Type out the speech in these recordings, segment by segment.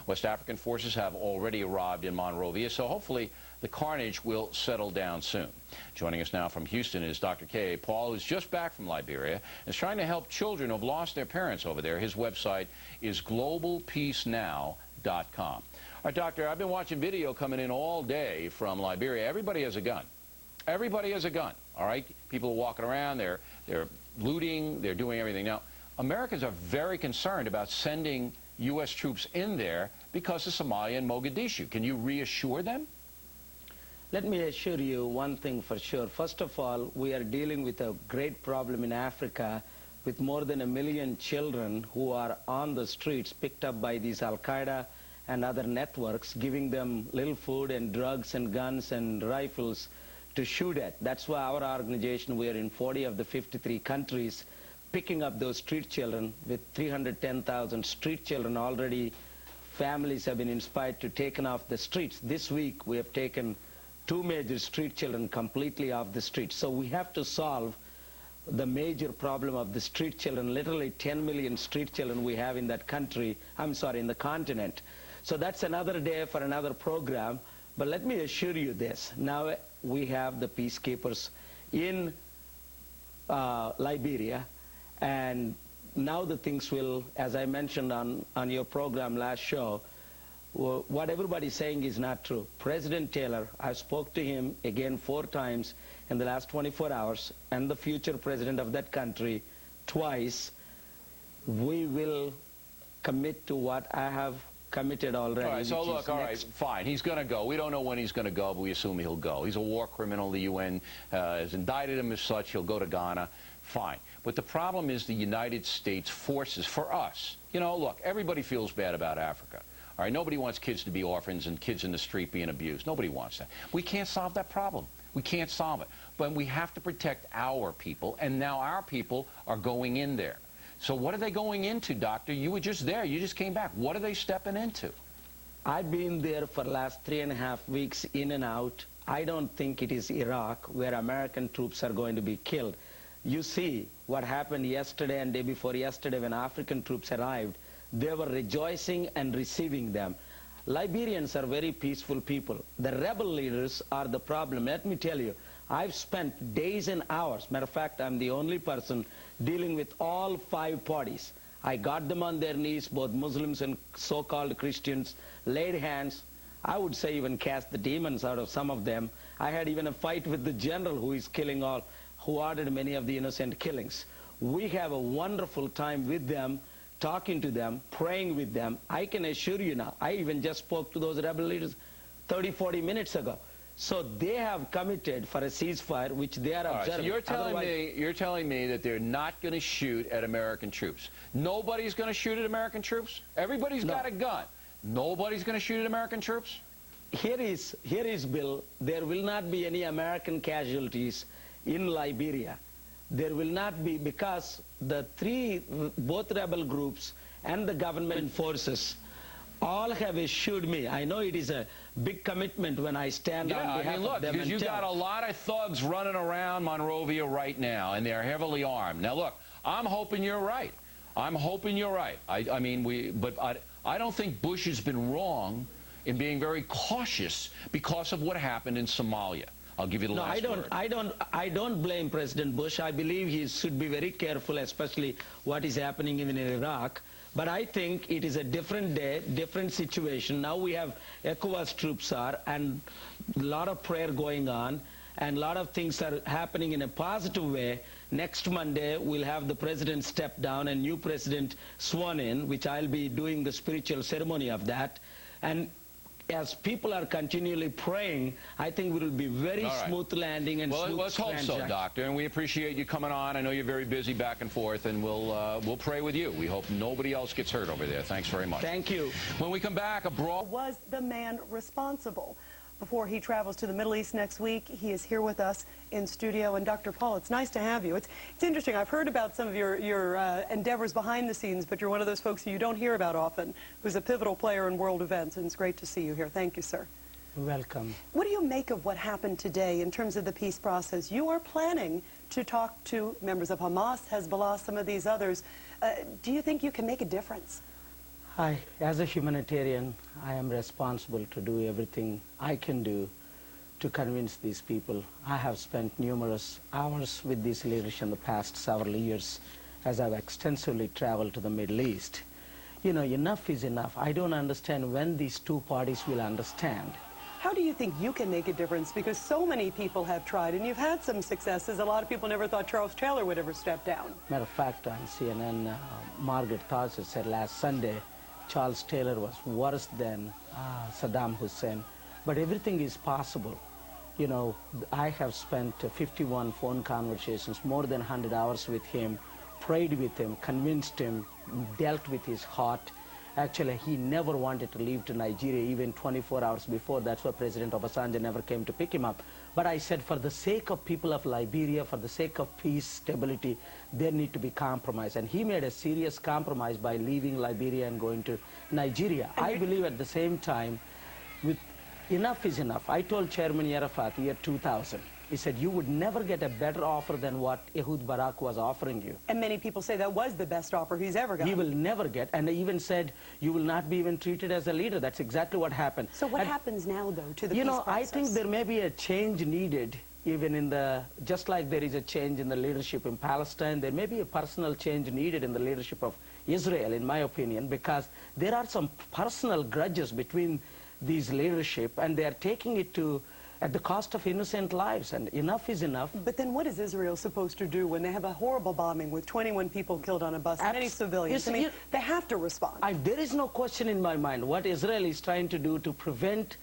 West African forces have already arrived in Monrovia, so hopefully the carnage will settle down soon. Joining us now from Houston is Dr. K. Paul is just back from Liberia and is trying to help children who have lost their parents over there. His website is globalpeacenow.com. All right, Doctor, I've been watching video coming in all day from Liberia. Everybody has a gun. Everybody has a gun, all right? People are walking around, they're looting, they're doing everything. Now, Americans are very concerned about sending U.S. troops in there because of Somalia and Mogadishu. Can you reassure them? Let me assure you one thing for sure. First of all, we are dealing with a great problem in Africa with more than 1 million children who are on the streets picked up by these Al-Qaeda and other networks, giving them little food and drugs and guns and rifles to shoot at. That's why our organization, we are in 40 of the 53 countries, picking up those street children. With 310,000 street children already, families have been inspired to taken off the streets. This week, we have taken 2 major street children completely off the streets. So we have to solve the major problem of the street children. Literally 10 million street children we have in that country, I'm sorry, in the continent. So that's another day for another program. But let me assure you this. Now we have the peacekeepers in Liberia, and now the things will, as I mentioned on your program last show, what everybody's saying is not true. President Taylor, I spoke to him again 4 times in the last 24 hours, and the future president of that country twice. We will commit to what I have committed already. All right, so look, all right, fine. He's going to go. We don't know when he's going to go, but we assume he'll go. He's a war criminal. The UN has indicted him as such. He'll go to Ghana. Fine. But the problem is the United States forces, for us, you know, look, everybody feels bad about Africa. All right, nobody wants kids to be orphans and kids in the street being abused. Nobody wants that. We can't solve that problem. We can't solve it. But we have to protect our people, and now our people are going in there. So what are they going into, Doctor? You were just there. You just came back. What are they stepping into? I've been there for the last 3.5 weeks in and out. I don't think it is Iraq where American troops are going to be killed. You see what happened yesterday and day before yesterday when African troops arrived. They were rejoicing and receiving them. Liberians are very peaceful people. The rebel leaders are the problem. Let me tell you, I've spent days and hours. Matter of fact, I'm the only person dealing with all 5 parties. I got them on their knees, both Muslims and so-called Christians, laid hands. I would say even cast the demons out of some of them. I had even a fight with the general who is killing all, who ordered many of the innocent killings. We have a wonderful time with them, talking to them, praying with them. I can assure you now, I even just spoke to those rebel leaders 30, 40 minutes ago. So they have committed for a ceasefire, which they are observing. So you're telling me that they're not going to shoot at American troops. Nobody's going to shoot at American troops? Everybody's got a gun. Nobody's going to shoot at American troops? Here is, Bill, there will not be any American casualties in Liberia. There will not be, because the both rebel groups and the government forces all have assured me. I know it is a big commitment when I stand on behalf of them. Because you got a lot of thugs running around Monrovia right now, and they're heavily armed. Now, look, I'm hoping you're right. I'm hoping you're right. I don't think Bush has been wrong in being very cautious because of what happened in Somalia. I'll give you the last word. I don't blame President Bush. I believe he should be very careful, especially what is happening even in Iraq. But I think it is a different day, different situation. Now we have ECOWAS troops and a lot of prayer going on, and a lot of things are happening in a positive way. Next Monday, we'll have the president step down and new president sworn in, which I'll be doing the spiritual ceremony of that. And as people are continually praying, I think it will be very smooth landing and smooth. Well, let's hope so, Doctor. And we appreciate you coming on. I know you're very busy back and forth, and we'll pray with you. We hope nobody else gets hurt over there. Thanks very much. Thank you. When we come back, abroad. Was the man responsible? Before he travels to the Middle East next week, he is here with us in studio. And Dr. Paul, it's nice to have you. It's interesting. I've heard about some of your endeavors behind the scenes, but you're one of those folks who you don't hear about often, who's a pivotal player in world events, and it's great to see you here. Thank you, sir. Welcome. What do you make of what happened today in terms of the peace process? You are planning to talk to members of Hamas, Hezbollah, some of these others. Do you think you can make a difference? As a humanitarian, I am responsible to do everything I can do to convince these people. I have spent numerous hours with these leaders in the past several years as I've extensively traveled to the Middle East. You know, enough is enough. I don't understand when these two parties will understand. How do you think you can make a difference? Because so many people have tried, and you've had some successes. A lot of people never thought Charles Taylor would ever step down. Matter of fact, on CNN, Margaret Thatcher said last Sunday, Charles Taylor was worse than Saddam Hussein. But everything is possible. You know, I have spent 51 phone conversations, more than 100 hours with him, prayed with him, convinced him, dealt with his heart. Actually, he never wanted to leave to Nigeria even 24 hours before. That's why President Obasanjo never came to pick him up. But I said, for the sake of people of Liberia, for the sake of peace, stability, there need to be compromise. And he made a serious compromise by leaving Liberia and going to Nigeria. I believe at the same time, with enough is enough. I told Chairman Arafat year 2000, he said, you would never get a better offer than what Ehud Barak was offering you. And many people say that was the best offer he's ever got. He will never get, and they even said, you will not be even treated as a leader. That's exactly what happened. So what happens now, though, to the peace process? I think there may be a change needed, even in the, just like there is a change in the leadership in Palestine, there may be a personal change needed in the leadership of Israel, in my opinion, because there are some personal grudges between these leadership, and they are taking it to at the cost of innocent lives, and enough is enough. But then what is Israel supposed to do when they have a horrible bombing with 21 people killed on a bus, many civilians? I mean, they have to respond. There is no question in my mind what Israel is trying to do to prevent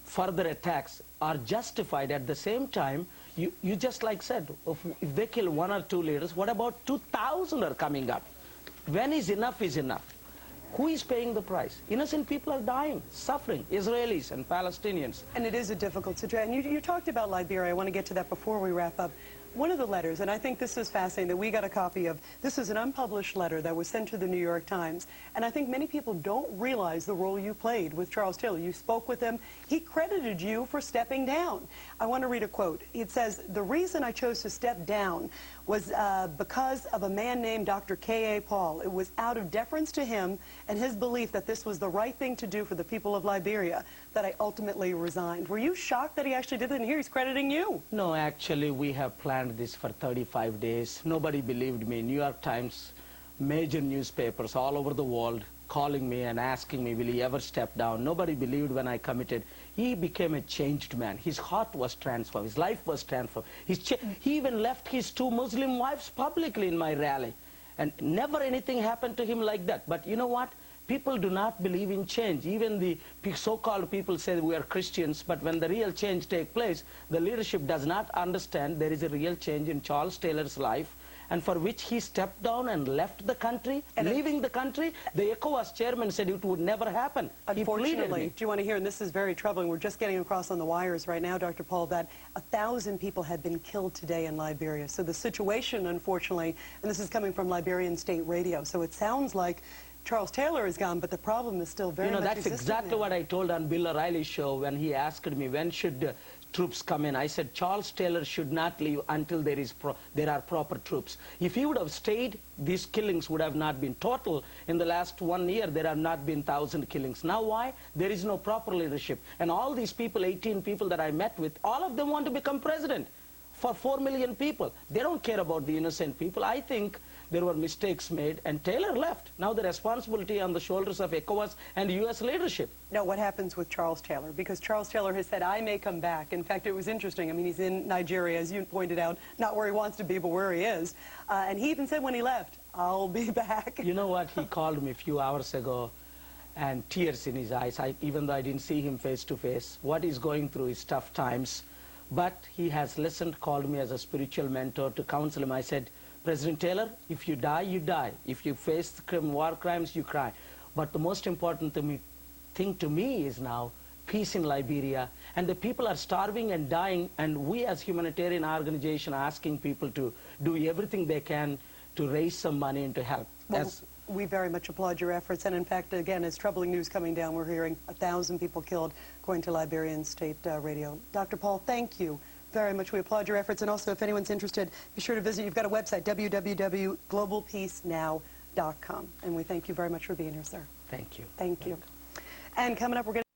further attacks are justified. At the same time, you just like said, if they kill 1 or 2 leaders, what about 2,000 are coming up? When is enough is enough? Who is paying the price? Innocent people are dying, suffering, Israelis and Palestinians. And it is a difficult situation. You talked about Liberia. I want to get to that before we wrap up. One of the letters, and I think this is fascinating that we got a copy of, this is an unpublished letter that was sent to the New York Times, and I think many people don't realize the role you played with Charles Taylor. You spoke with him. He credited you for stepping down. I want to read a quote. It says, the reason I chose to step down was because of a man named Dr.K. Paul. It was out of deference to him and his belief that this was the right thing to do for the people of Liberia that I ultimately resigned. Were you shocked that he actually did it? And here he's crediting you. No, actually, we have planned this for 35 days. Nobody believed me. New York Times, major newspapers all over the world calling me and asking me, will he ever step down? Nobody believed when I committed. He became a changed man. His heart was transformed. His life was transformed. He even left his 2 Muslim wives publicly in my rally. And never anything happened to him like that. But you know what? People do not believe in change. Even the so-called people say we are Christians, but when the real change takes place, the leadership does not understand there is a real change in Charles Taylor's life, and for which he stepped down and left the country. And leaving the country, the ECOWAS chairman said it would never happen. Unfortunately, do you want to hear, and this is very troubling, we're just getting across on the wires right now, Dr. Paul, that 1,000 people have been killed today in Liberia. So the situation, unfortunately, and this is coming from Liberian State Radio, so it sounds like Charles Taylor is gone, but the problem is still very much that's exactly what I told on Bill O Reilly's show when he asked me, when should troops come in? I said, Charles Taylor should not leave until there are proper troops. If he would have stayed, these killings would have not been total. In the last 1 year, there have not been 1,000 killings. Now why? There is no proper leadership. And all these people, 18 people that I met with, all of them want to become president for 4 million people. They don't care about the innocent people. I think there were mistakes made, and Taylor left. Now the responsibility on the shoulders of ECOWAS and U.S. leadership. Now, what happens with Charles Taylor? Because Charles Taylor has said, I may come back. In fact, it was interesting. I mean, he's in Nigeria, as you pointed out, not where he wants to be, but where he is. And he even said when he left, I'll be back. You know what? He called me a few hours ago, and tears in his eyes, even though I didn't see him face to face. What he's going through is tough times. But he has listened, called me as a spiritual mentor to counsel him. I said, President Taylor, if you die, you die. If you face war crimes, you cry. But the most important thing to me is now peace in Liberia. And the people are starving and dying, and we as humanitarian organization are asking people to do everything they can to raise some money and to help. Well, we very much applaud your efforts. And in fact, again, as troubling news coming down, we're hearing 1,000 people killed, according to Liberian State Radio. Dr. Paul, thank you very much. We applaud your efforts. And also, if anyone's interested, be sure to visit. You've got a website, www.globalpeacenow.com. And we thank you very much for being here, sir. Thank you. Thank you. And coming up, we're going